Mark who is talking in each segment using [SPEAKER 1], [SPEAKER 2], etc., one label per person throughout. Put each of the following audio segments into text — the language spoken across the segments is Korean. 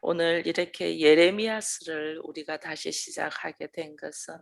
[SPEAKER 1] 오늘 이렇게 예레미야스를 우리가 다시 시작하게 된 것은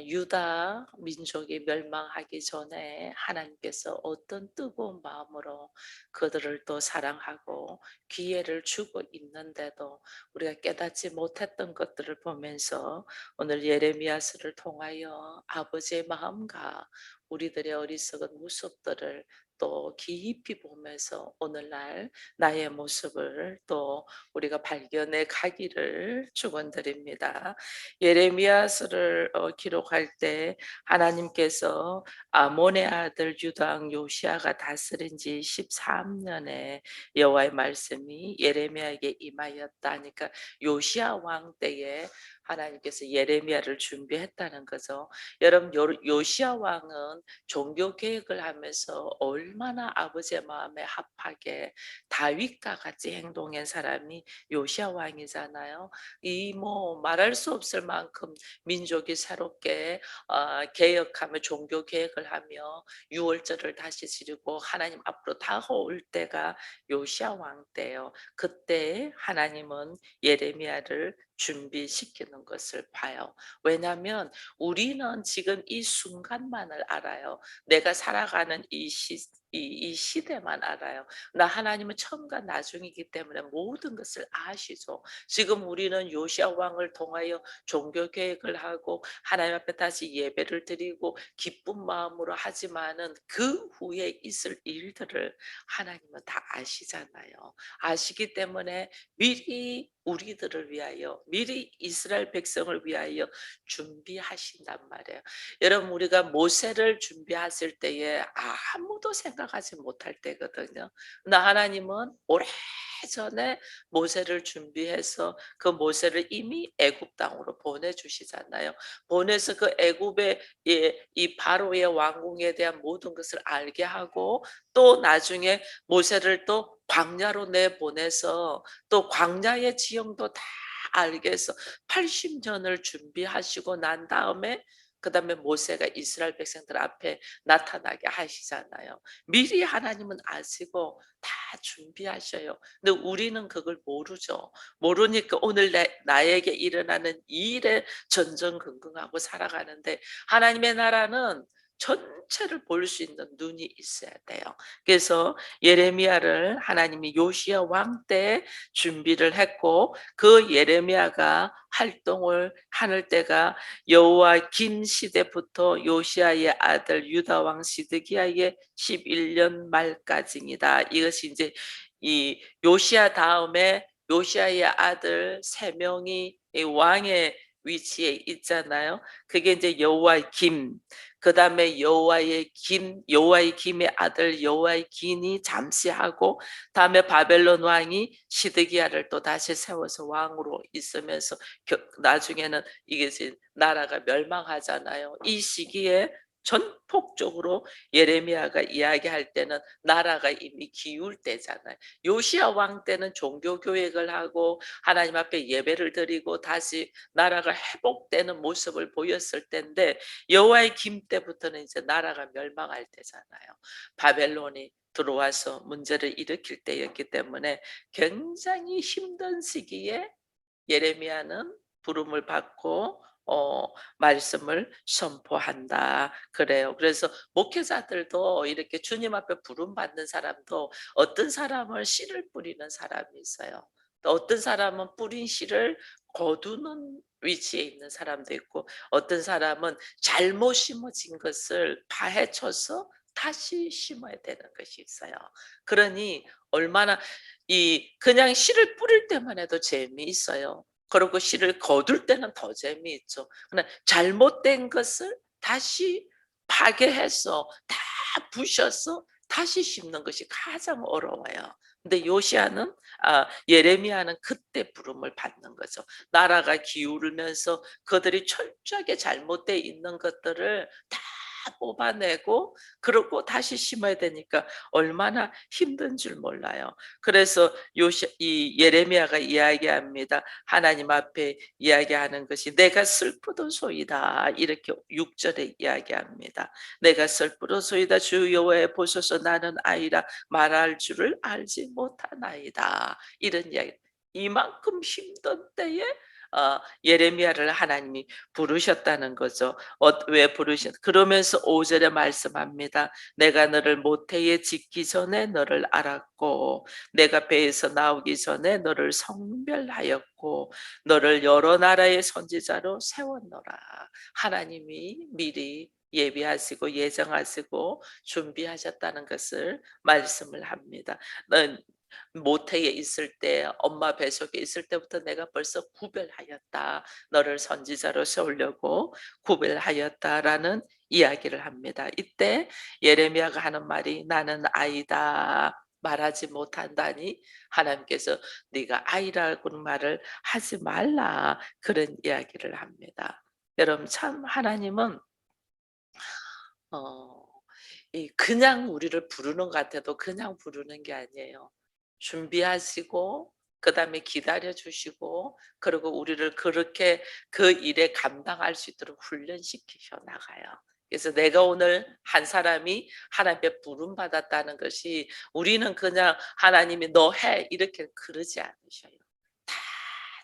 [SPEAKER 1] 유다 민족이 멸망하기 전에 하나님께서 어떤 뜨거운 마음으로 그들을 또 사랑하고 기회를 주고 있는데도 우리가 깨닫지 못했던 것들을 보면서 오늘 예레미야스를 통하여 아버지의 마음과 우리들의 어리석은 모습들을 또 깊이 보면서 오늘날 나의 모습을 또 우리가 발견해 가기를 축원드립니다. 예레미야서를 기록할 때 하나님께서 아몬의 아들 유다 왕 요시야가 다스린 지 13년에 여호와의 말씀이 예레미야에게 임하였다 하니까 요시야 왕 때에 하나님께서 예레미야를 준비했다는 거죠. 여러분 요시야 왕은 종교 개혁을 하면서 얼마나 아버지의 마음에 합하게 다윗과 같이 행동한 사람이 요시야 왕이잖아요. 이 뭐 말할 수 없을 만큼 민족이 새롭게 개혁하며 종교 개혁을 하며 유월절을 다시 지르고 하나님 앞으로 다가올 때가 요시야 왕 때예요. 그때 하나님은 예레미야를 준비시키는 것을 봐요. 왜냐하면 우리는 지금 이 순간만을 알아요. 내가 살아가는 이 시대만 알아요. 나 하나님은 처음과 나중이기 때문에 모든 것을 아시죠. 지금 우리는 요시야 왕을 통하여 종교 계획을 하고 하나님 앞에 다시 예배를 드리고 기쁜 마음으로 하지만은 그 후에 있을 일들을 하나님은 다 아시잖아요. 아시기 때문에 미리 우리들을 위하여 미리 이스라엘 백성을 위하여 준비하신단 말이에요. 여러분 우리가 모세를 준비하실 때에 아무도 생각하지 못할 때거든요. 나 하나님은 오래전에 모세를 준비해서 그 모세를 이미 애굽 땅으로 보내주시잖아요. 보내서 그 애굽의 이 바로의 왕궁에 대한 모든 것을 알게 하고 또 나중에 모세를 또 광야로 내보내서 또 광야의 지형도 다 알게 해서 80년을 준비하시고 난 다음에 그다음에 모세가 이스라엘 백성들 앞에 나타나게 하시잖아요. 미리 하나님은 아시고 다 준비하셔요. 근데 우리는 그걸 모르죠. 모르니까 오늘 나에게 일어나는 이 일에 전전긍긍하고 살아가는데 하나님의 나라는 전체를 볼 수 있는 눈이 있어야 돼요. 그래서 예레미야를 하나님이 요시야 왕 때 준비를 했고 그 예레미야가 활동을 하는 때가 여호와 김 시대부터 요시야의 아들 유다 왕 시드기야의 11년 말까지입니다. 이것이 이제 이 요시야 다음에 요시야의 아들 세 명이 이 왕의 위치에 있잖아요. 그게 이제 여호와 김, 그다음에 여호와의 김의 아들 여호와의 긴이 잠시하고 다음에 바벨론 왕이 시드기야를 또 다시 세워서 왕으로 있으면서 나중에는 이게 이제 나라가 멸망하잖아요. 이 시기에 전폭적으로 예레미야가 이야기할 때는 나라가 이미 기울 때잖아요. 요시야 왕 때는 종교 교획을 하고 하나님 앞에 예배를 드리고 다시 나라가 회복되는 모습을 보였을 때인데 여호와의 김 때부터는 이제 나라가 멸망할 때잖아요. 바벨론이 들어와서 문제를 일으킬 때였기 때문에 굉장히 힘든 시기에 예레미야는 부름을 받고 말씀을 선포한다 그래요. 그래서 목회자들도 이렇게 주님 앞에 부름 받는 사람도 어떤 사람은 씨를 뿌리는 사람이 있어요. 또 어떤 사람은 뿌린 씨를 거두는 위치에 있는 사람도 있고 어떤 사람은 잘못 심어진 것을 파헤쳐서 다시 심어야 되는 것이 있어요. 그러니 얼마나 이 그냥 씨를 뿌릴 때만 해도 재미있어요. 그리고 씨를 거둘 때는 더 재미있죠. 그러나 잘못된 것을 다시 파괴해서 다 부셔서 다시 심는 것이 가장 어려워요. 근데 요시아는 예레미야는 그때 부름을 받는 거죠. 나라가 기울면서 그들이 철저하게 잘못돼 있는 것들을 다 뽑아내고 그러고 다시 심어야 되니까 얼마나 힘든 줄 몰라요. 그래서 이 예레미야가 이야기합니다. 하나님 앞에 이야기하는 것이 내가 슬프도소이다. 이렇게 6절에 이야기합니다. 내가 슬프도소이다. 주 여호와의 보소서 나는 아이라 말할 줄을 알지 못하나이다. 이런 이야기. 이만큼 힘든 때에 예레미야를 하나님이 부르셨다는 거죠. 왜 부르셨 그러면서 5 절에 말씀합니다. "내가 너를 모태에 짓기 전에 너를 알았고 내가 배에서 나오기 전에 너를 성별하였고 너를 여러 나라의 선지자로 세웠노라." 하나님이 미리 예비하시고 예정하시고 준비하셨다는 것을 말씀을 합니다. 너 모태에 있을 때 엄마 뱃속에 있을 때부터 내가 벌써 구별하였다. 너를 선지자로 세우려고 구별하였다라는 이야기를 합니다. 이때 예레미야가 하는 말이 "나는 아이다." 말하지 못한다니 하나님께서 "네가 아이라고는 말을 하지 말라." 그런 이야기를 합니다. 여러분 참 하나님은 어 이 그냥 우리를 부르는 것 같아도 그냥 부르는 게 아니에요. 준비하시고 그다음에 기다려 주시고 그리고 우리를 그렇게 그 일에 감당할 수 있도록 훈련시키셔 나가요. 그래서 내가 오늘 한 사람이 하나님께 부름 받았다는 것이 우리는 그냥 하나님이 "너 해." 이렇게 그러지 않으셔요. 다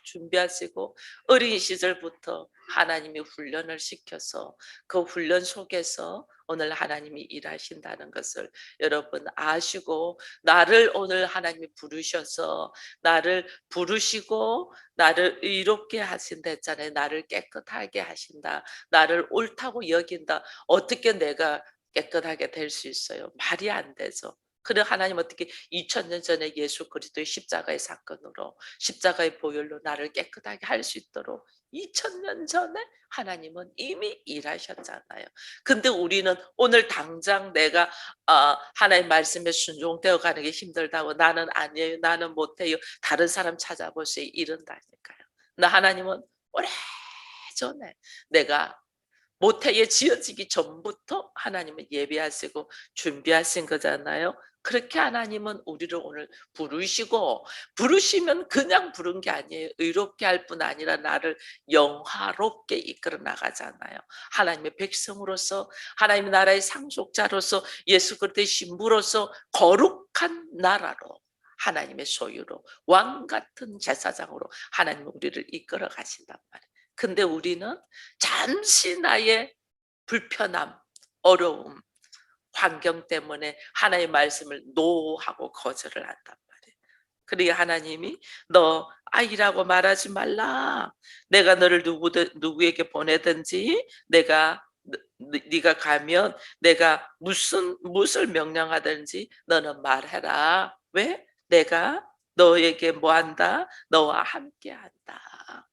[SPEAKER 1] 준비하시고 어린 시절부터 하나님이 훈련을 시켜서 그 훈련 속에서 오늘 하나님이 일하신다는 것을 여러분 아시고 나를 오늘 하나님이 부르셔서 나를 부르시고 나를 이롭게 하신다 했잖아요. 나를 깨끗하게 하신다. 나를 옳다고 여긴다. 어떻게 내가 깨끗하게 될 수 있어요? 말이 안 되죠. 그래 하나님 어떻게 2000년 전에 예수 그리스도의 십자가의 사건으로 십자가의 보혈로 나를 깨끗하게 할 수 있도록 2000년 전에 하나님은 이미 일하셨잖아요. 근데 우리는 오늘 당장 내가 하나님 말씀에 순종되어 가는 게 힘들다고 "나는 아니에요. 나는 못해요. 다른 사람 찾아보세요." 이런다니까요. 나 하나님은 오래전에 내가 모태에 지어지기 전부터 하나님은 예비하시고 준비하신 거잖아요. 그렇게 하나님은 우리를 오늘 부르시고 부르시면 그냥 부른 게 아니에요. 의롭게 할 뿐 아니라 나를 영화롭게 이끌어 나가잖아요. 하나님의 백성으로서 하나님의 나라의 상속자로서 예수 그리스도의 신부로서 거룩한 나라로 하나님의 소유로 왕 같은 제사장으로 하나님은 우리를 이끌어 가신단 말이에요. 근데 우리는 잠시 나의 불편함, 어려움, 환경 때문에 하나님의 말씀을 노하고 거절을 한단 말이에요. 그러니 하나님이 "너 아이라고 말하지 말라. 내가 너를 누구에게 보내든지 내가 네가 가면 내가 무슨 무엇을 명령하든지 너는 말해라. 왜? 내가 너에게 뭐 한다? 너와 함께 한다."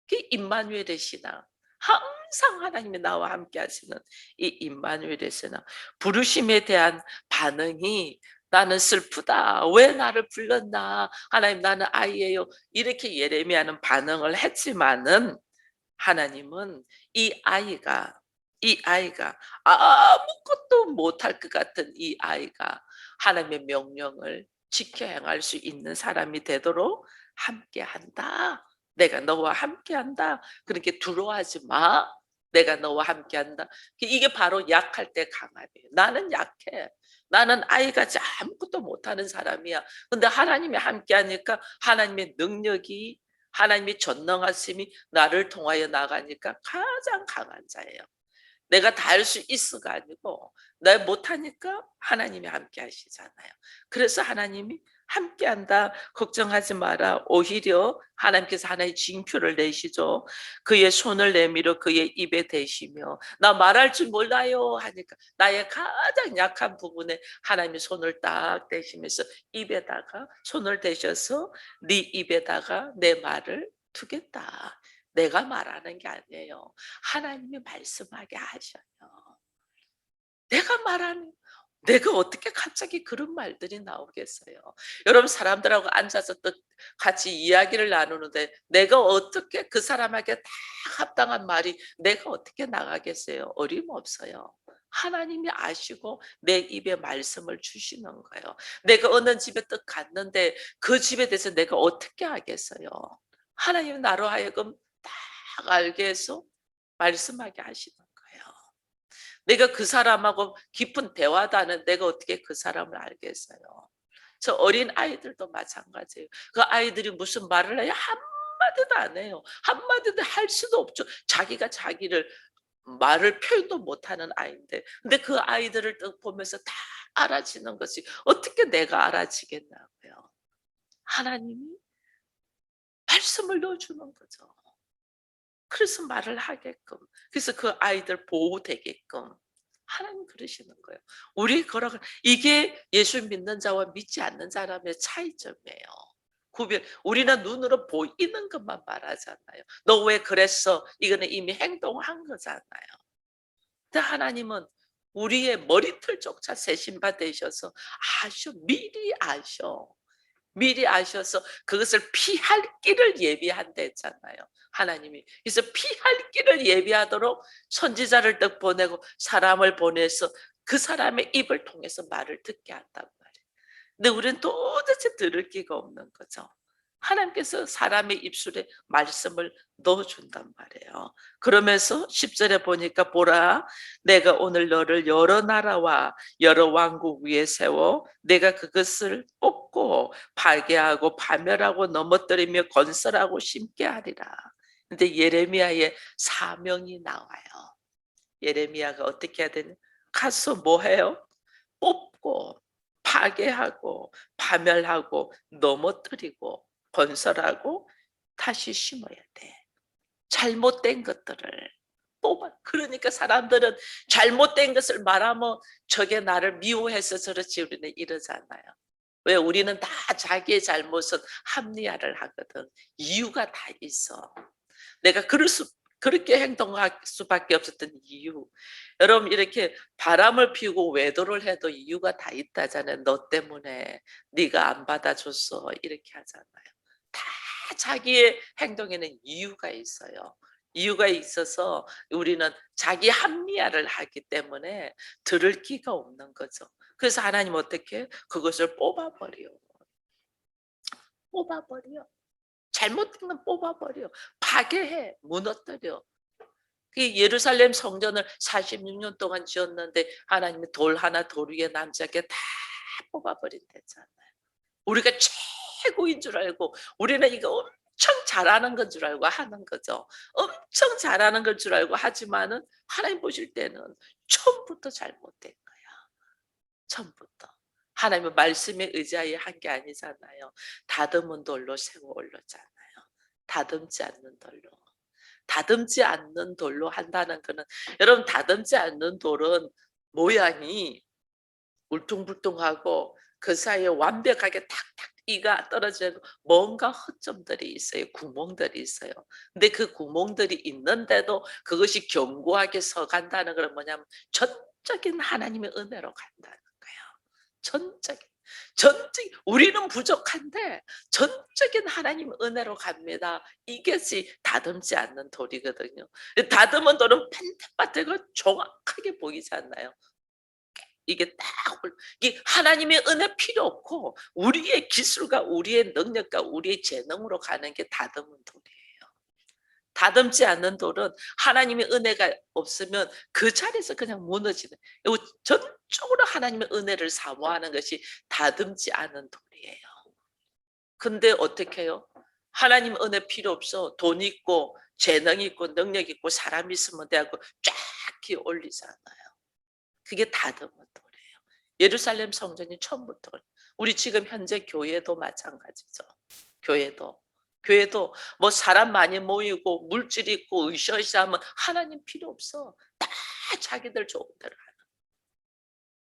[SPEAKER 1] 그게 임마누엘의 신앙. 항상 하나님이 나와 함께 하시는 이 임마누엘의 신앙. 부르심에 대한 반응이 '나는 슬프다. 왜 나를 불렀나. 하나님 나는 아이예요.' 이렇게 예레미야는 반응을 했지만은 하나님은 이 아이가 아무것도 못할 것 같은 이 아이가 하나님의 명령을 지켜 행할 수 있는 사람이 되도록 함께한다. 내가 너와 함께한다. 그렇게 두려워하지 마. 내가 너와 함께한다. 이게 바로 약할 때 강함이에요. 나는 약해. 나는 아이같이 아무것도 못하는 사람이야. 근데 하나님이 함께하니까 하나님의 능력이 하나님의 전능하심이 나를 통하여 나가니까 가장 강한 자예요. 내가 다 할 수 있어가 아니고 내가 못하니까 하나님이 함께 하시잖아요. 그래서 하나님이 함께한다. 걱정하지 마라. 오히려 하나님께서 하나의 징표를 내시죠. 그의 손을 내밀어 그의 입에 대시며 나 말할 줄 몰라요 하니까 나의 가장 약한 부분에 하나님이 손을 딱 대시면서 입에다가 손을 대셔서 네 입에다가 내 말을 두겠다. 내가 말하는 게 아니에요. 하나님이 말씀하게 하셔요. 내가 말하는 내가 어떻게 갑자기 그런 말들이 나오겠어요. 여러분 사람들하고 앉아서 또 같이 이야기를 나누는데 내가 어떻게 그 사람에게 다 합당한 말이 내가 어떻게 나가겠어요? 어림없어요. 하나님이 아시고 내 입에 말씀을 주시는 거예요. 내가 어느 집에 딱 갔는데 그 집에 대해서 내가 어떻게 하겠어요? 하나님은 나로 하여금 딱 알게 해서 말씀하게 하시는 거예요. 내가 그 사람하고 깊은 대화도 하는 내가 어떻게 그 사람을 알겠어요. 저 어린 아이들도 마찬가지예요. 그 아이들이 무슨 말을 해요? 한마디도 안 해요. 한마디도 할 수도 없죠. 자기가 자기를 말을 표현도 못하는 아이인데, 근데 그 아이들을 딱 보면서 다 알아지는 것이 어떻게 내가 알아지겠냐고요. 하나님이 말씀을 넣어주는 거죠. 그래서 말을 하게끔, 그래서 그 아이들 보호되게끔 하나님 그러시는 거예요. 우리 거라 이게 예수 믿는 자와 믿지 않는 사람의 차이점이에요. 구별. 우리는 눈으로 보이는 것만 말하잖아요. 너 왜 그랬어? 이거는 이미 행동한 거잖아요. 근데 하나님은 우리의 머리털조차 세신바 되셔서 미리 아셔. 미리 아셔서 그것을 피할 길을 예비한다 했잖아요, 하나님이. 그래서 피할 길을 예비하도록 선지자를 딱 보내고 사람을 보내서 그 사람의 입을 통해서 말을 듣게 한단 말이에요. 근데 우리는 도대체 들을 기가 없는 거죠. 하나님께서 사람의 입술에 말씀을 넣어준단 말이에요. 그러면서 10절에 보니까 보라, 내가 오늘 너를 여러 나라와 여러 왕국 위에 세워 내가 그것을 뽑고 파괴하고 파멸하고 넘어뜨리며 건설하고 심게 하리라. 근데 예레미야의 사명이 나와요. 예레미야가 어떻게 해야 되냐? 가서 뭐 해요? 뽑고 파괴하고 파멸하고 넘어뜨리고 건설하고 다시 심어야 돼. 잘못된 것들을 뽑아. 그러니까 사람들은 잘못된 것을 말하면 저게 나를 미워해서 저렇지 우리는 이러잖아요. 왜? 우리는 다 자기의 잘못은 합리화를 하거든. 이유가 다 있어. 내가 그렇게 행동할 수밖에 없었던 이유. 여러분, 이렇게 바람을 피우고 외도를 해도 이유가 다 있다잖아요. 너 때문에 네가 안 받아줬어 이렇게 하잖아요. 다 자기의 행동에는 이유가 있어요. 이유가 있어서 우리는 자기 합리화를 하기 때문에 들을 기가 없는 거죠. 그래서 하나님 어떻게 그것을 뽑아버려. 뽑아버려. 잘못된 건 뽑아버려. 파괴해. 무너뜨려. 그 예루살렘 성전을 46년 동안 지었는데 하나님이 돌 하나 돌 위에 남자게 다 뽑아버린댔잖아요. 우리가 최고인 줄 알고 우리는 이거 엄청 잘하는 건 줄 알고 하는 거죠. 엄청 잘하는 걸 줄 알고 하지만은 하나님 보실 때는 처음부터 잘못된 거야. 처음부터. 하나님의 말씀에 의지하여 한 게 아니잖아요. 다듬은 돌로 세워 올렸잖아요. 다듬지 않는 돌로. 다듬지 않는 돌로 한다는 거는, 여러분, 다듬지 않는 돌은 모양이 울퉁불퉁하고 그 사이에 완벽하게 탁탁 이가 떨어지고 뭔가 허점들이 있어요. 구멍들이 있어요. 근데 그 구멍들이 있는데도 그것이 견고하게 서간다는 건 뭐냐면 전적인 하나님의 은혜로 간다는 거예요. 전적인. 우리는 부족한데 전적인 하나님 은혜로 갑니다. 이것이 다듬지 않는 돌이거든요. 다듬은 돌은 펜타파트가 정확하게 보이지 않나요? 이게 이 하나님의 은혜 필요 없고 우리의 기술과 우리의 능력과 우리의 재능으로 가는 게 다듬은 돌이에요. 다듬지 않는 돌은 하나님의 은혜가 없으면 그 자리에서 그냥 무너지는, 전적으로 하나님의 은혜를 사모하는 것이 다듬지 않은 돌이에요. 근데 어떻게 해요? 하나님 은혜 필요 없어. 돈 있고 재능 있고 능력 있고 사람 있으면 되고 쫙 기어 올리잖아요. 그게 다듬은 돌이에요. 예루살렘 성전이 처음부터. 우리 지금 현재 교회도 마찬가지죠. 교회도 뭐 사람 많이 모이고 물질 있고 으쌰으쌰하면 하나님 필요 없어. 다 자기들 좋은 대로 하는.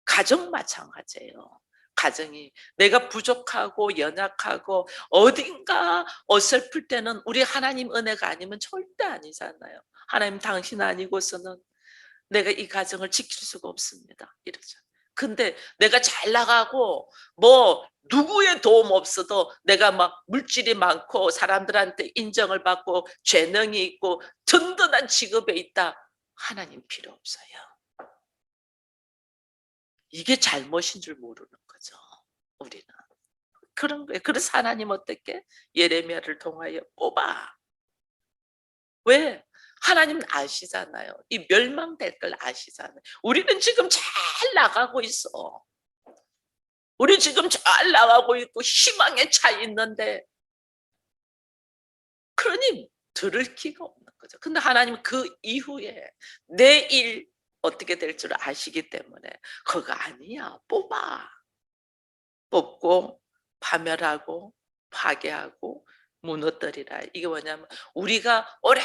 [SPEAKER 1] 가정 마찬가지예요. 가정이 내가 부족하고 연약하고 어딘가 어설플 때는 우리 하나님 은혜가 아니면 절대 아니잖아요. 하나님 당신 아니고서는 내가 이 가정을 지킬 수가 없습니다. 이러죠. 근데 내가 잘 나가고 뭐 누구의 도움 없어도 내가 막 물질이 많고 사람들한테 인정을 받고 재능이 있고 든든한 직업에 있다. 하나님 필요 없어요. 이게 잘못인 줄 모르는 거죠. 우리는. 그런 거예요. 그래서 하나님 어떻게 예레미야를 통하여 뽑아. 왜? 하나님은 아시잖아요. 이 멸망될 걸 아시잖아요. 우리는 지금 잘 나가고 있어. 우리 지금 잘 나가고 있고 희망에 차 있는데, 그러니 들을 기가 없는 거죠. 근데 하나님은 그 이후에 내 일 어떻게 될 줄 아시기 때문에 그거 아니야. 뽑아. 뽑고 파멸하고 파괴하고 무너뜨리라. 이게 뭐냐면 우리가 오랜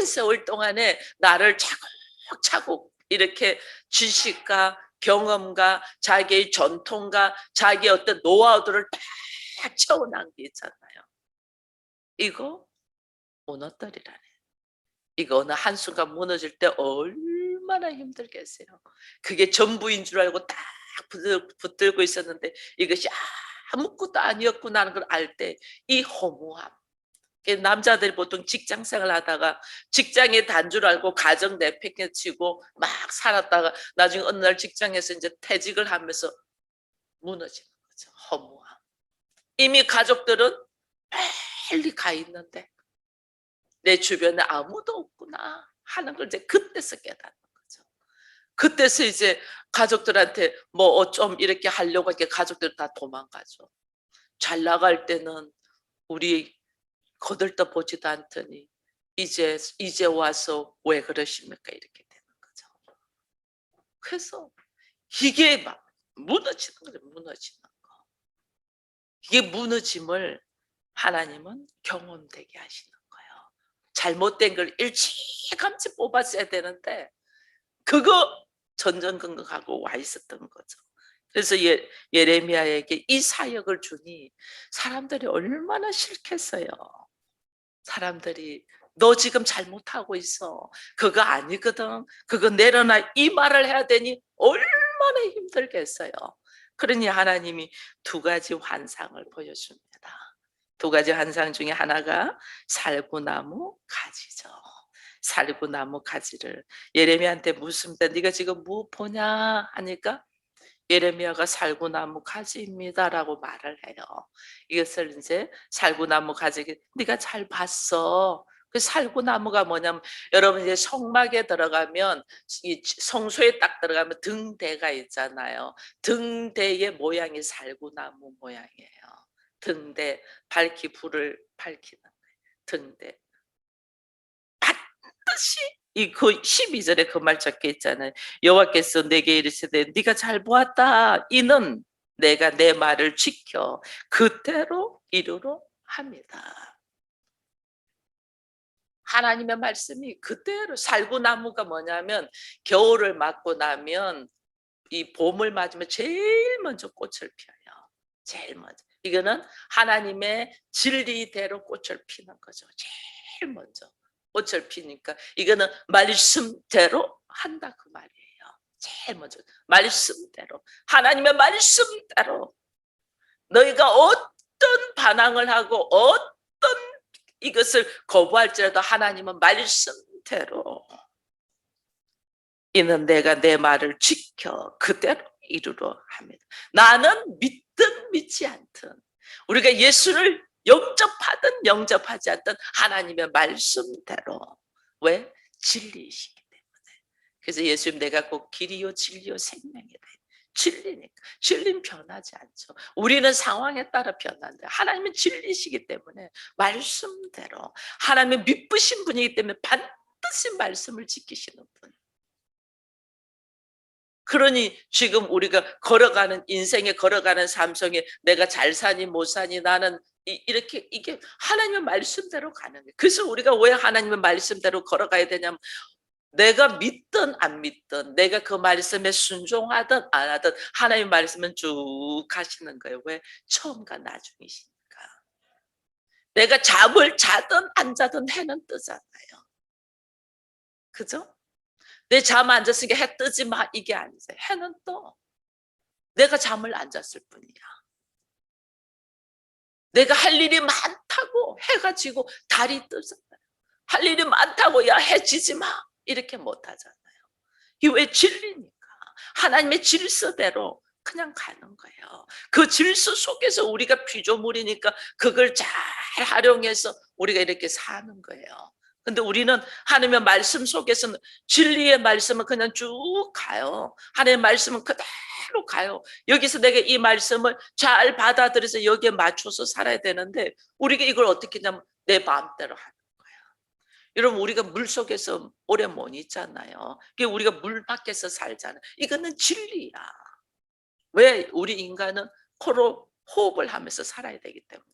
[SPEAKER 1] 세월 동안에 나를 차곡차곡 이렇게 지식과 경험과 자기의 전통과 자기의 어떤 노하우들을 딱 채워난 게 있잖아요. 이거 무너뜨리라네. 이거 어느 한순간 무너질 때 얼마나 힘들겠어요. 그게 전부인 줄 알고 딱 붙들고 있었는데 이것이 아무것도 아니었구나 하는 걸 알 때 이 허무함. 남자들이 보통 직장 생활하다가 직장에 단 줄 알고 가정 내팽개치고 막 살았다가 나중에 어느 날 직장에서 이제 퇴직을 하면서 무너지는 거죠. 허무함. 이미 가족들은 빨리 가 있는데 내 주변에 아무도 없구나 하는 걸 이제 그때서 깨닫는 거죠. 그때서 이제 가족들한테 뭐 좀 이렇게 하려고 하니까 가족들 다 도망가죠. 잘 나갈 때는 우리 거들떠 보지도 않더니 이제 와서 왜 그러십니까? 이렇게 되는 거죠. 그래서 이게 막 무너지는 거죠. 무너지는 거. 이게 무너짐을 하나님은 경험되게 하시는 거예요. 잘못된 걸 일찌감치 뽑았어야 되는데 그거 전전긍긍하고 와 있었던 거죠. 그래서 예레미야에게 이 사역을 주니 사람들이 얼마나 싫겠어요. 사람들이 너 지금 잘못하고 있어. 그거 아니거든. 그거 내려놔. 이 말을 해야 되니 얼마나 힘들겠어요. 그러니 하나님이 두 가지 환상을 보여줍니다. 두 가지 환상 중에 하나가 살구나무 가지죠. 살구나무 가지를 예레미야한테 묻습니다. 네가 지금 뭐 보냐 하니까 예레미야가 살구나무 가지입니다라고 말을 해요. 이것을 이제 살구나무 가지, 네가 잘 봤어. 그 살구나무가 뭐냐면 여러분 이제 성막에 들어가면 이 성소에 딱 들어가면 등대가 있잖아요. 등대의 모양이 살구나무 모양이에요. 등대 밝히 불을 밝히는 등대. 반드시 이 그 12절에 그 말 적혀 있잖아요. 여호와께서 내게 이르시되 네가 잘 보았다. 이는 내가 내 말을 지켜 그대로 이루려 합니다. 하나님의 말씀이 그대로 살구나무가 뭐냐면 겨울을 맞고 나면 이 봄을 맞으면 제일 먼저 꽃을 피워요. 제일 먼저. 이거는 하나님의 진리대로 꽃을 피는 거죠. 제일 먼저 꽃을 피니까 이거는 말씀대로 한다 그 말이에요. 제일 먼저 말씀대로 하나님의 말씀대로 너희가 어떤 반항을 하고 어떤 이것을 거부할지라도 하나님은 말씀대로 이는 내가 내 말을 지켜 그대로 이루려 합니다. 나는 믿든 믿지 않든 우리가 예수를 영접하든 영접하지 않든 하나님의 말씀대로 왜? 진리이시기 때문에. 그래서 예수님 내가 꼭 길이요 진리요 생명이래. 진리니까. 진리는 변하지 않죠. 우리는 상황에 따라 변하는데 하나님은 진리시기 때문에 말씀대로 하나님의 믿으신 분이기 때문에 반드시 말씀을 지키시는 분. 그러니 지금 우리가 걸어가는 인생에 걸어가는 삶 속에 내가 잘 사니 못 사니 나는 이렇게 이게 하나님의 말씀대로 가는 거예요. 그래서 우리가 왜 하나님의 말씀대로 걸어가야 되냐면 내가 믿든 안 믿든 내가 그 말씀에 순종하든 안 하든 하나님의 말씀은 쭉 가시는 거예요. 왜? 처음과 나중이시니까. 내가 잠을 자든 안 자든 해는 뜨잖아요. 그죠? 내 잠 안 잤으니까 해 뜨지 마 이게 아니세요. 해는 떠. 내가 잠을 안 잤을 뿐이야. 내가 할 일이 많다고 해가 지고 달이 뜨잖아요. 할 일이 많다고 야 해 지지 마 이렇게 못 하잖아요. 이게 왜 진리니까. 하나님의 질서대로 그냥 가는 거예요. 그 질서 속에서 우리가 피조물이니까 그걸 잘 활용해서 우리가 이렇게 사는 거예요. 근데 우리는 하나님의 말씀 속에서는 진리의 말씀은 그냥 쭉 가요. 하나님의 말씀은 그대로 가요. 여기서 내가 이 말씀을 잘 받아들여서 여기에 맞춰서 살아야 되는데 우리가 이걸 어떻게 하냐면 내 마음대로 하는 거야. 여러분 우리가 물속에서 오래 못 있잖아요. 우리가 물 밖에서 살잖아요. 이거는 진리야. 왜? 우리 인간은 서로 호흡을 하면서 살아야 되기 때문에.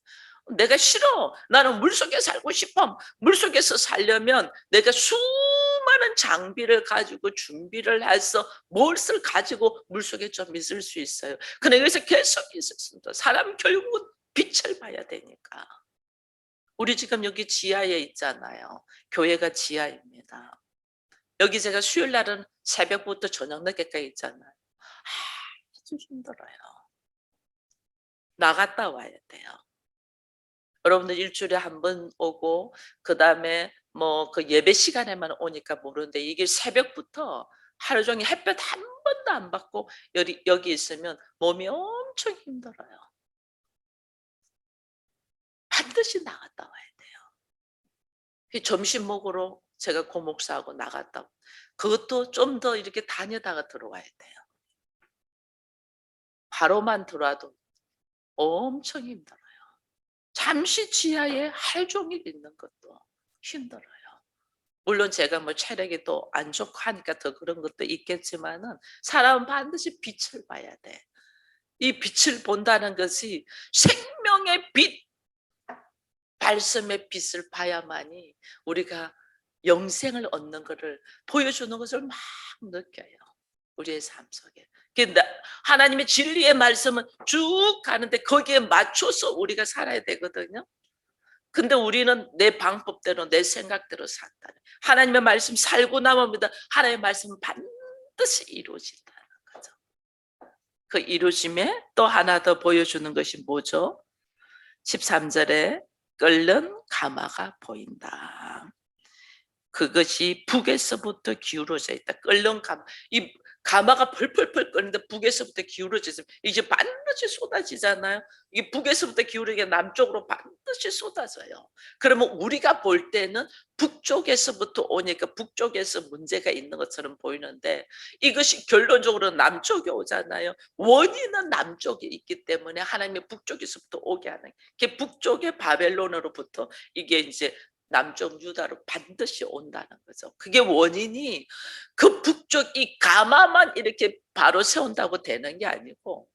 [SPEAKER 1] 내가 싫어. 나는 물속에 살고 싶어. 물속에서 살려면 내가 수많은 장비를 가지고 준비를 해서 뭘 가지고 물속에 좀 있을 수 있어요. 그런데 여기서 계속 있었습니다. 사람 결국은 빛을 봐야 되니까. 우리 지금 여기 지하에 있잖아요. 교회가 지하입니다. 여기 제가 수요일 날은 새벽부터 저녁 늦게까지 있잖아요. 아주 힘들어요. 나갔다 와야 돼요. 여러분들 일주일에 한 번 오고 그다음에 뭐 그 예배 시간에만 오니까 모르는데 이게 새벽부터 하루 종일 햇볕 한 번도 안 받고 여기 있으면 몸이 엄청 힘들어요. 반드시 나갔다 와야 돼요. 점심 먹으러 제가 고목사하고 나갔다 그것도 좀 더 이렇게 다니다가 들어와야 돼요. 바로만 들어와도 엄청 힘들어요. 잠시 지하에 하루 종일 있는 것도 힘들어요. 물론 제가 뭐 체력이 또 안 좋고 하니까 더 그런 것도 있겠지만은 사람은 반드시 빛을 봐야 돼. 이 빛을 본다는 것이 생명의 빛, 말씀의 빛을 봐야만이 우리가 영생을 얻는 것을 보여주는 것을 막 느껴요. 우리의 삶 속에. 하나님의 진리의 말씀은 쭉 가는데 거기에 맞춰서 우리가 살아야 되거든요. 근데 우리는 내 방법대로 내 생각대로 산다. 하나님의 말씀 살고 남으면 하나님의 말씀은 반드시 이루어진다는 거죠. 그 이루어짐에 또 하나 더 보여주는 것이 뭐죠? 13절에 끓는 가마가 보인다. 그것이 북에서부터 기울어져 있다. 끓는 가마. 이 가마가 펄펄펄 끓는데 북에서부터 기울어져 있으면 이제 반드시 쏟아지잖아요. 이 북에서부터 기울어지게 남쪽으로 반드시 쏟아져요. 그러면 우리가 볼 때는 북쪽에서부터 오니까 북쪽에서 문제가 있는 것처럼 보이는데 이것이 결론적으로 남쪽에 오잖아요. 원인은 남쪽에 있기 때문에 하나님의 북쪽에서부터 오게 하는 게 북쪽의 바벨론으로부터 이게 이제 남쪽 유다로 반드시 온다는 거죠. 그게 원인이 그 북쪽 이 가마만 이렇게 바로 세운다고 되는 게 아니고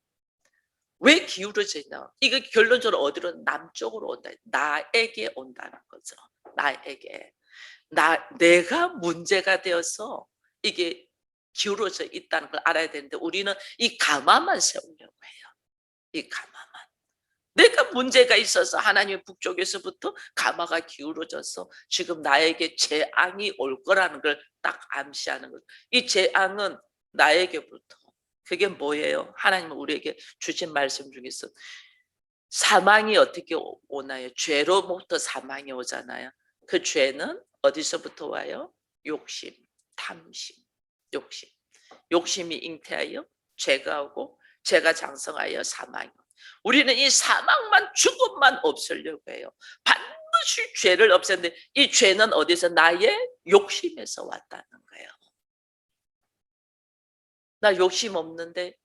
[SPEAKER 1] 왜 기울어지냐? 이거 결론적으로 어디로? 남쪽으로 온다. 나에게 온다는 거죠. 나에게. 내가 문제가 되어서 이게 기울어져 있다는 걸 알아야 되는데 우리는 이 가마만 세우려고 해요. 이 가마만. 내가 문제가 있어서 하나님의 북쪽에서부터 가마가 기울어져서 지금 나에게 재앙이 올 거라는 걸 딱 암시하는 거죠. 이 재앙은 나에게부터. 그게 뭐예요? 하나님은 우리에게 주신 말씀 중에서 사망이 어떻게 오나요? 죄로부터 사망이 오잖아요. 그 죄는 어디서부터 와요? 욕심, 탐심, 욕심. 욕심이 잉태하여 죄가 오고 죄가 장성하여 사망이 오고. 우리는 이 사망만 죽음만 없애려고 해요. 반드시 죄를 없애는데 이 죄는 어디서? 나의 욕심에서 왔다는 거예요. 나 욕심 없는데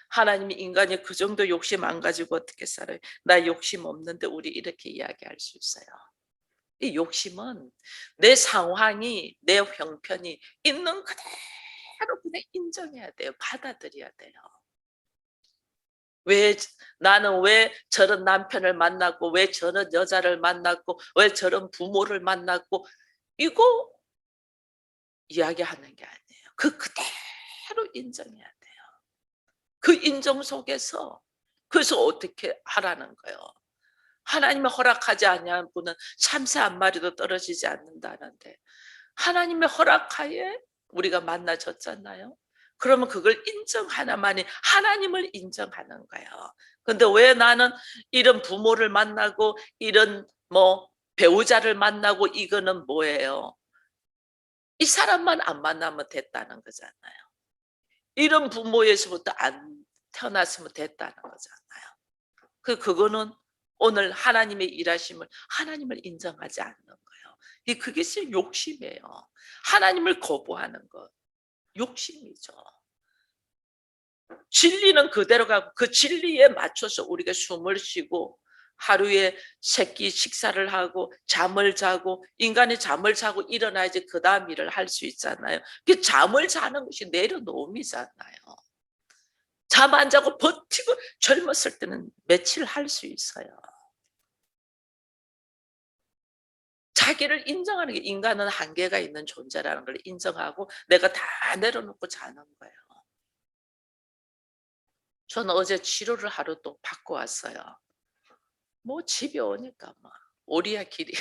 [SPEAKER 1] 하나님이 인간이 그 정도 욕심 안 가지고 어떻게 살아요? 나 욕심 없는데 우리 이렇게 이야기할 수 있어요. 이 욕심은 내 상황이 내 형편이 있는 그대로 그냥 인정해야 돼요. 받아들여야 돼요. 나는 왜 저런 남편을 만났고 왜 저런 여자를 만났고 왜 저런 부모를 만났고 이거 이야기하는 게 아니에요. 그대로 인정해야 돼요. 그 인정 속에서 그래서 어떻게 하라는 거예요. 하나님의 허락하지 아니한 분은 참새 한 마리도 떨어지지 않는다는데 하나님의 허락하에 우리가 만나졌잖아요. 그러면 그걸 인정하나만이 하나님을 인정하는 거예요. 근데 왜 나는 이런 부모를 만나고 이런 뭐 배우자를 만나고 이거는 뭐예요? 이 사람만 안 만나면 됐다는 거잖아요. 이런 부모에서부터 안 태어났으면 됐다는 거잖아요. 그거는 오늘 하나님의 일하심을 하나님을 인정하지 않는 거예요. 그것이 욕심이에요. 하나님을 거부하는 것, 욕심이죠. 진리는 그대로 가고 그 진리에 맞춰서 우리가 숨을 쉬고 하루에 세 끼 식사를 하고 잠을 자고, 인간이 잠을 자고 일어나야지 그 다음 일을 할 수 있잖아요. 그 잠을 자는 것이 내려놓음이잖아요. 잠 안 자고 버티고 젊었을 때는 며칠 할 수 있어요. 자기를 인정하는 게, 인간은 한계가 있는 존재라는 걸 인정하고 내가 다 내려놓고 자는 거예요. 저는 어제 치료를 하루 또 받고 왔어요. 뭐 집에 오니까 막 오리야 길이야.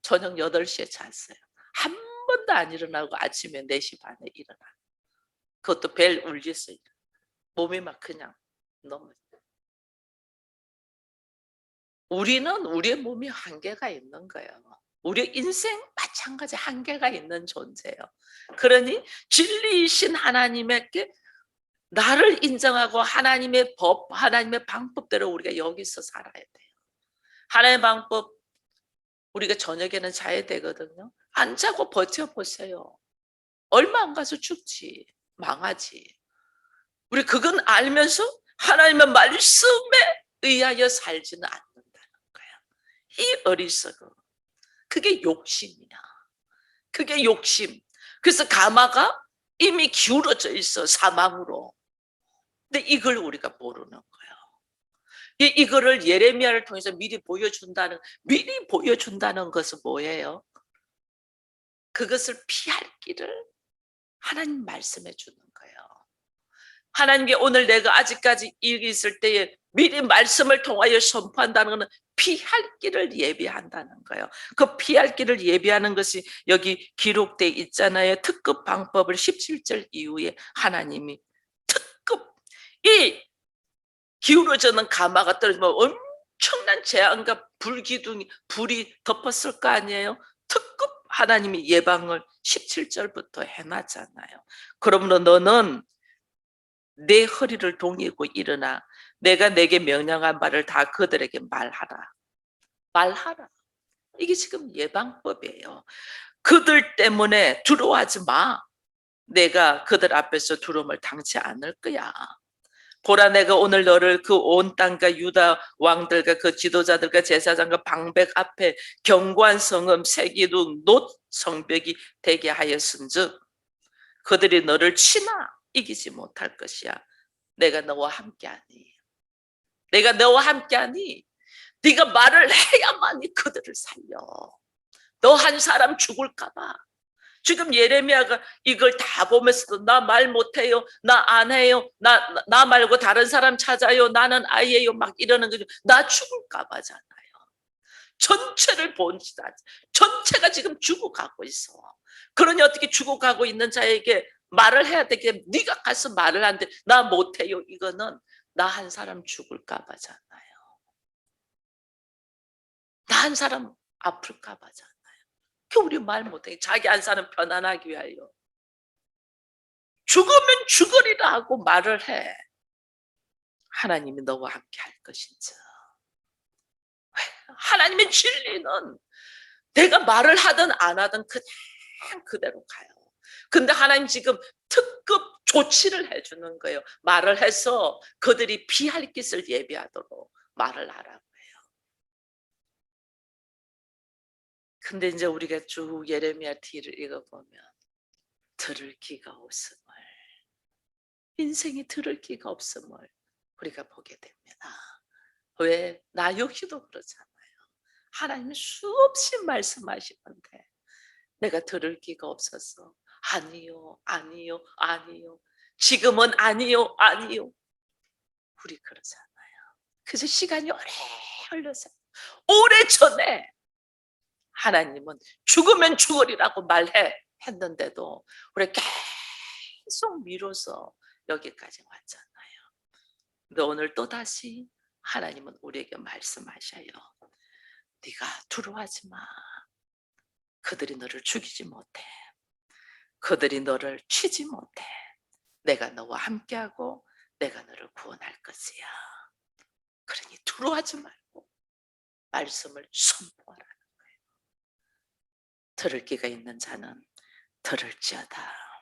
[SPEAKER 1] 저녁 8시에 잤어요. 한 번도 안 일어나고 아침에 4시 반에 일어나. 그것도 벨 울렸어요. 몸이 막 그냥 너무. 우리는 우리의 몸이 한계가 있는 거예요. 우리 인생 마찬가지 한계가 있는 존재예요. 그러니 진리이신 하나님께 나를 인정하고 하나님의 법, 하나님의 방법대로 우리가 여기서 살아야 돼요. 하나님의 방법, 우리가 저녁에는 자야 되거든요. 안 자고 버텨보세요. 얼마 안 가서 죽지, 망하지. 우리 그건 알면서 하나님의 말씀에 의하여 살지는 않는다는 거야. 이 어리석음, 그게 욕심이야. 그게 욕심. 그래서 가마가 이미 기울어져 있어, 사망으로. 근데 이걸 우리가 모르는 거예요. 이거를 예레미야를 통해서 미리 보여준다는 것은 뭐예요? 그것을 피할 길을 하나님 말씀해 주는 거예요. 하나님께 오늘 내가 아직까지 일이 있을 때에 미리 말씀을 통하여 선포한다는 것은 피할 길을 예비한다는 거예요. 그 피할 길을 예비하는 것이 여기 기록되어 있잖아요. 특급 방법을 17절 이후에 하나님이 특급, 이 기울어지는 가마가 떨어지면 엄청난 재앙과 불기둥이, 불이 덮었을 거 아니에요. 특급 하나님이 예방을 17절부터 해놨잖아요. 그러므로 너는 내 허리를 동이고 일어나 내가 내게 명령한 말을 다 그들에게 말하라. 말하라. 이게 지금 예방법이에요. 그들 때문에 두려워하지 마. 내가 그들 앞에서 두려움을 당치 않을 거야. 보라, 내가 오늘 너를 그 온 땅과 유다 왕들과 그 지도자들과 제사장과 방백 앞에 견고한 성읍 세기둥 놋 성벽이 되게 하였은즉 그들이 너를 치나 이기지 못할 것이야. 내가 너와 함께하니. 내가 너와 함께하니 네가 말을 해야만이 그들을 살려. 너 한 사람 죽을까 봐. 지금 예레미야가 이걸 다 보면서도 나 말 못해요, 나 안 해요, 나 말고 다른 사람 찾아요, 나는 아이예요 막 이러는 거죠. 나 죽을까 봐잖아요. 전체를 본시다. 전체가 지금 죽어가고 있어. 그러니 어떻게 죽어가고 있는 자에게 말을 해야 되게, 네가 가서 말을 하는데 나 못해요. 이거는 나 한 사람 죽을까 봐잖아요. 나 한 사람 아플까 봐잖아요. 그 우리 말 못해. 자기 한 사람 편안하기 위하여. 죽으면 죽으리라 하고 말을 해. 하나님이 너와 함께 할 것인지. 하나님의 진리는 내가 말을 하든 안 하든 그냥 그대로 가요. 근데 하나님 지금 특급 조치를 해주는 거예요. 말을 해서 그들이 피할 것을 예비하도록 말을 하라고 해요. 근데 이제 우리가 쭉 예레미야 뒤를 읽어보면 들을 기가 없음을, 인생이 들을 기가 없음을 우리가 보게 됩니다. 왜? 나 역시도 그렇잖아요. 하나님은 수없이 말씀하시는데 내가 들을 기가 없어서 아니요, 아니요, 아니요. 지금은 아니요, 아니요. 우리 그러잖아요. 그래서 시간이 오래 흘러서 오래전에 하나님은 죽으면 죽으리라고 했는데도 우리 계속 미뤄서 여기까지 왔잖아요. 근데 오늘 또다시 하나님은 우리에게 말씀하셔요. 네가 두려워하지 마. 그들이 너를 죽이지 못해. 그들이 너를 치지 못해. 내가 너와 함께하고 내가 너를 구원할 것이야. 그러니 두려워하지 말고 말씀을 선포하라. 들을 귀가 있는 자는 들을지어다.